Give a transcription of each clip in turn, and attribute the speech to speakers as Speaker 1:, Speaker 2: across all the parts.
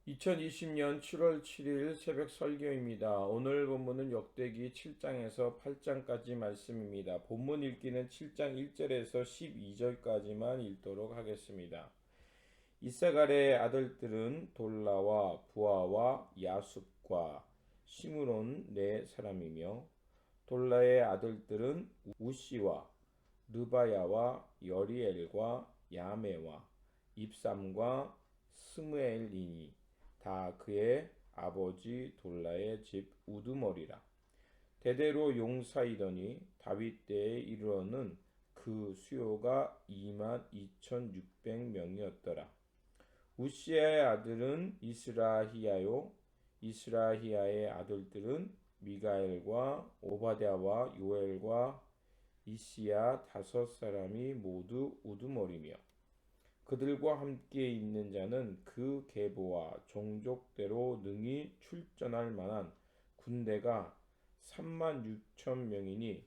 Speaker 1: 2020년 7월 7일 새벽 설교입니다. 오늘 본문은 역대기 7장에서 8장까지 말씀입니다. 본문 읽기는 7장 1절에서 12절까지만 읽도록 하겠습니다. 이사갈의 아들들은 돌라와 부하와 야숲과 시므론 네 사람이며, 돌라의 아들들은 우시와 르바야와 여리엘과 야메와 입삼과 스무엘이니 다 그의 아버지 돌라의 집 우두머리라. 대대로 용사이더니 다윗 때에 이르러는 그 수요가 22,600명이었더라. 우시아의 아들은 이스라히야요, 이스라히야의 아들들은 미가엘과 오바댜와 요엘과 이시야 다섯 사람이 모두 우두머리며, 그들과 함께 있는 자는 그 계보와 종족대로 능히 출전할 만한 군대가 36,000명이니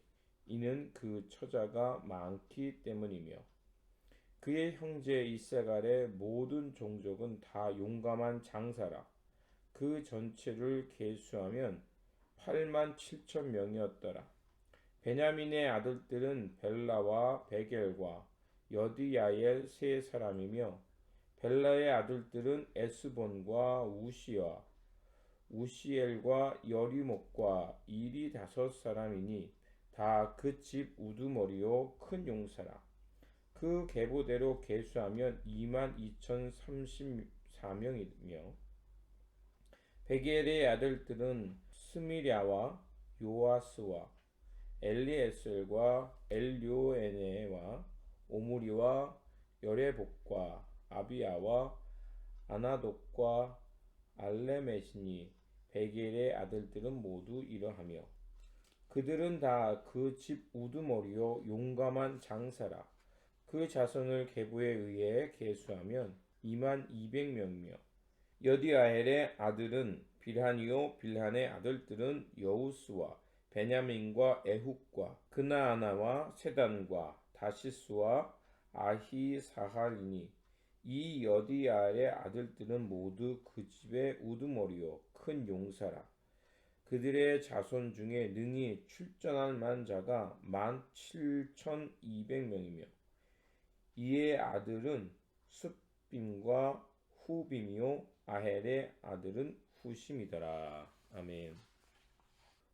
Speaker 1: 이는 그 처자가 많기 때문이며, 그의 형제 이사갈의 모든 종족은 다 용감한 장사라. 그 전체를 계수하면 87,000명이었더라. 베냐민의 아들들은 벨라와 베겔과 여디야엘 세 사람이며, 벨라의 아들들은 에스본과 우시와 우시엘과 여리목과 일이 다섯 사람이니 다 그 집 우두머리요 큰 용사라. 그 계보대로 계수하면 22,034명이며, 베겔의 아들들은 스미랴와 요아스와 엘리에셀과 엘요에네와 오므리와 여레복과 아비야와 아나독과 알레메시니, 베겔의 아들들은 모두 이러하며, 그들은 다 그 집 우두머리요 용감한 장사라. 그 자손을 계보에 의해 계수하면 22,000명이며, 여디아엘의 아들은 빌하니요, 빌한의 아들들은 여우스와 베냐민과 에훗과 그나아나와 세단과 다시스와 아히사할이니, 이 여디아엘의 아들들은 모두 그 집의 우두머리요 큰 용사라. 그들의 자손 중에 능히 출전할 만한 자가 17,200명이며, 이의 아들은 숫빔과 후빔이요 아헬의 아들은 후심이더라. 아멘.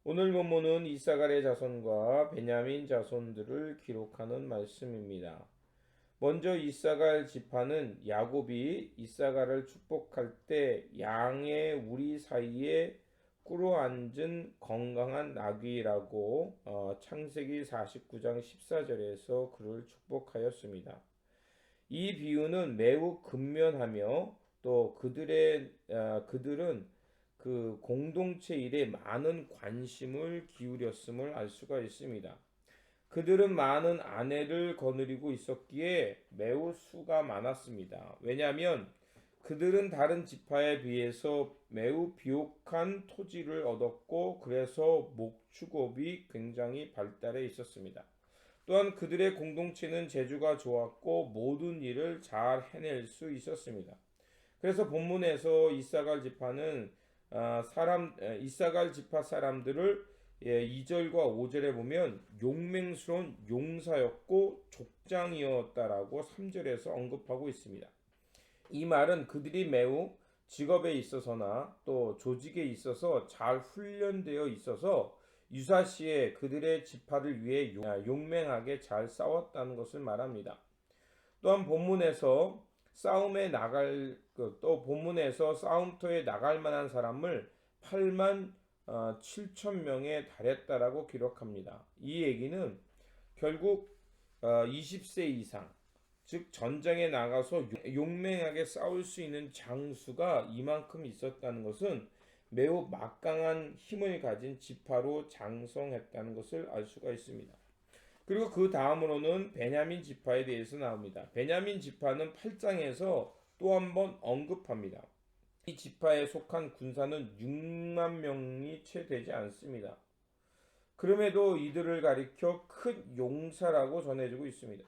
Speaker 1: 오늘 본문은 이사갈의 자손과 베냐민 자손들을 기록하는 말씀입니다. 먼저 이사갈 지파는 야곱이 이사갈을 축복할 때 양의 우리 사이에 꿇어앉은 건강한 나귀라고 창세기 49장 14절에서 그를 축복하였습니다. 이 비유는 매우 근면하며 또 그들은 그 공동체 일에 많은 관심을 기울였음을 알 수가 있습니다. 그들은 많은 아내를 거느리고 있었기에 매우 수가 많았습니다. 왜냐하면 그들은 다른 지파에 비해서 매우 비옥한 토지를 얻었고, 그래서 목축업이 굉장히 발달해 있었습니다. 또한 그들의 공동체는 재주가 좋았고 모든 일을 잘 해낼 수 있었습니다. 그래서 본문에서 이사갈 지파는 이사갈 지파 사람들을 2절과 5절에 보면 용맹스러운 용사였고 족장이었다라고 3절에서 언급하고 있습니다. 이 말은 그들이 매우 직업에 있어서나 또 조직에 있어서 잘 훈련되어 있어서 유사시에 그들의 지파를 위해 용맹하게 잘 싸웠다는 것을 말합니다. 또한 본문에서 본문에서 싸움터에 나갈 만한 사람을 87,000명에 달했다라고 기록합니다. 이 얘기는 결국 20세 이상, 즉 전장에 나가서 용맹하게 싸울 수 있는 장수가 이만큼 있었다는 것은 매우 막강한 힘을 가진 지파로 장성했다는 것을 알 수가 있습니다. 그리고 그 다음으로는 베냐민 지파에 대해서 나옵니다. 베냐민 지파는 8장에서 또 한 번 언급합니다. 이 지파에 속한 군사는 6만 명이 채 되지 않습니다. 그럼에도 이들을 가리켜 큰 용사라고 전해지고 있습니다.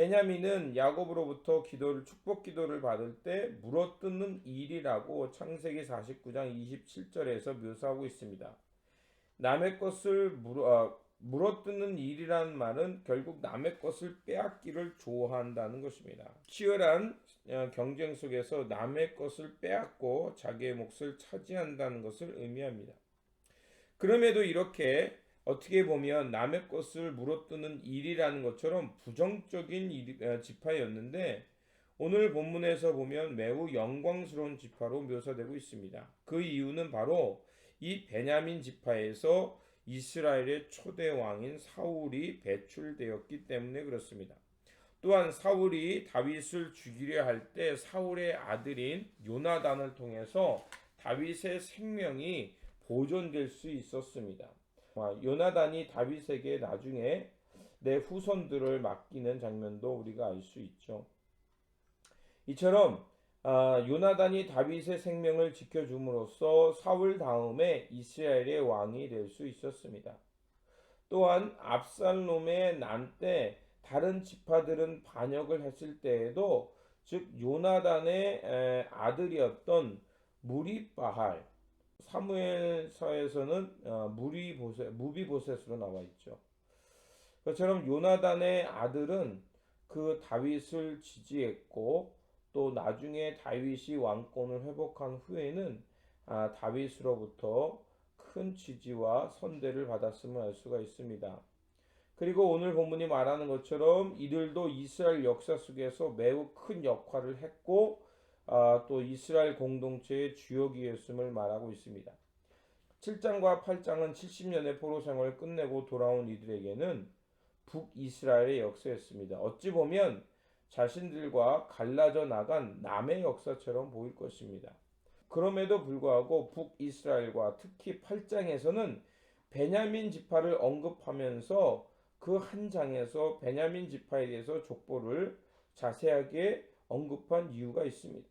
Speaker 1: 베냐민은 야곱으로부터 축복 기도를 받을 때 물어뜯는 일이라고 창세기 49장 27절에서 묘사하고 있습니다. 남의 것을 물어뜯는 일이라는 말은 결국 남의 것을 빼앗기를 좋아한다는 것입니다. 치열한 경쟁 속에서 남의 것을 빼앗고 자기의 몫을 차지한다는 것을 의미합니다. 그럼에도 이렇게 어떻게 보면 남의 것을 물어뜯는 일이라는 것처럼 부정적인 지파였는데 오늘 본문에서 보면 매우 영광스러운 지파로 묘사되고 있습니다. 그 이유는 바로 이 베냐민 지파에서 이스라엘의 초대 왕인 사울이 배출되었기 때문에 그렇습니다. 또한 사울이 다윗을 죽이려 할 때 사울의 아들인 요나단을 통해서 다윗의 생명이 보존될 수 있었습니다. 요나단이 다윗에게 나중에 내 후손들을 맡기는 장면도 우리가 알 수 있죠. 이처럼 요나단이 다윗의 생명을 지켜줌으로써 사울 다음에 이스라엘의 왕이 될 수 있었습니다. 또한 압살롬의 난 때 다른 지파들은 반역을 했을 때에도 즉 요나단의 아들이었던 무리바할, 사무엘서에서는 무비보셋으로 나와 있죠. 그처럼 요나단의 아들은 그 다윗을 지지했고 또 나중에 다윗이 왕권을 회복한 후에는 다윗으로부터 큰 지지와 선대를 받았음을 알 수가 있습니다. 그리고 오늘 본문이 말하는 것처럼 이들도 이스라엘 역사 속에서 매우 큰 역할을 했고 또 이스라엘 공동체의 주역이었음을 말하고 있습니다. 7장과 8장은 70년의 포로 생활을 끝내고 돌아온 이들에게는 북이스라엘의 역사였습니다. 어찌 보면 자신들과 갈라져 나간 남의 역사처럼 보일 것입니다. 그럼에도 불구하고 북이스라엘과 특히 8장에서는 베냐민 지파를 언급하면서 그 한 장에서 베냐민 지파에 대해서 족보를 자세하게 언급한 이유가 있습니다.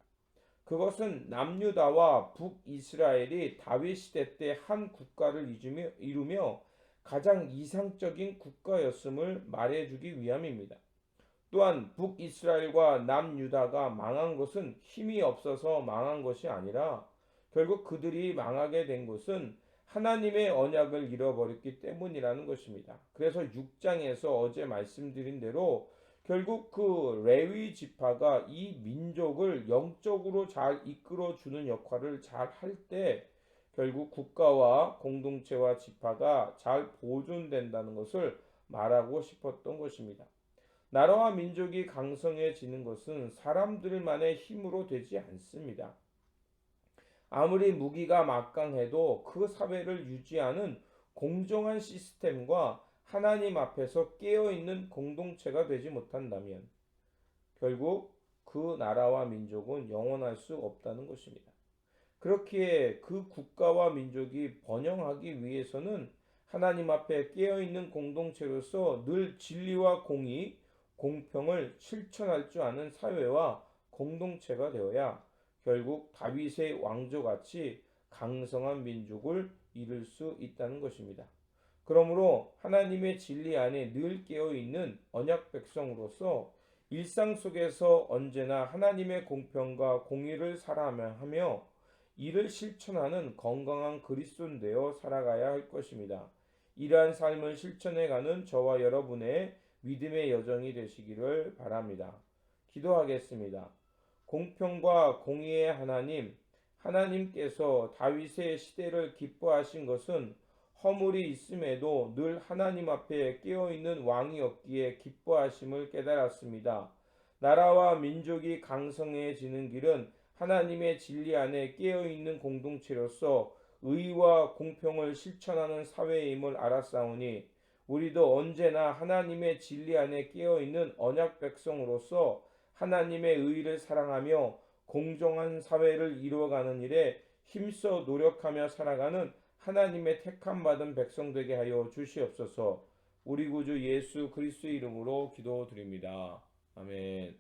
Speaker 1: 그것은 남유다와 북이스라엘이 다윗 시대 때 한 국가를 이루며 가장 이상적인 국가였음을 말해주기 위함입니다. 또한 북이스라엘과 남유다가 망한 것은 힘이 없어서 망한 것이 아니라 결국 그들이 망하게 된 것은 하나님의 언약을 잃어버렸기 때문이라는 것입니다. 그래서 6장에서 어제 말씀드린 대로 결국 그 레위 지파가 이 민족을 영적으로 잘 이끌어주는 역할을 잘 할 때 결국 국가와 공동체와 지파가 잘 보존된다는 것을 말하고 싶었던 것입니다. 나라와 민족이 강성해지는 것은 사람들만의 힘으로 되지 않습니다. 아무리 무기가 막강해도 그 사회를 유지하는 공정한 시스템과 하나님 앞에서 깨어있는 공동체가 되지 못한다면 결국 그 나라와 민족은 영원할 수 없다는 것입니다. 그렇기에 그 국가와 민족이 번영하기 위해서는 하나님 앞에 깨어있는 공동체로서 늘 진리와 공의, 공평을 실천할 줄 아는 사회와 공동체가 되어야 결국 다윗의 왕조같이 강성한 민족을 이룰 수 있다는 것입니다. 그러므로 하나님의 진리 안에 늘 깨어있는 언약 백성으로서 일상 속에서 언제나 하나님의 공평과 공의를 사랑하며 이를 실천하는 건강한 그리스도인 되어 살아가야 할 것입니다. 이러한 삶을 실천해가는 저와 여러분의 믿음의 여정이 되시기를 바랍니다. 기도하겠습니다. 공평과 공의의 하나님께서 다윗의 시대를 기뻐하신 것은 허물이 있음에도 늘 하나님 앞에 깨어있는 왕이었기에 기뻐하심을 깨달았습니다. 나라와 민족이 강성해지는 길은 하나님의 진리 안에 깨어있는 공동체로서 의와 공평을 실천하는 사회임을 알았사오니 우리도 언제나 하나님의 진리 안에 깨어있는 언약 백성으로서 하나님의 의를 사랑하며 공정한 사회를 이루어가는 일에 힘써 노력하며 살아가는 하나님의 택함받은 백성 되게 하여 주시옵소서. 우리 구주 예수 그리스도의 이름으로 기도드립니다. 아멘.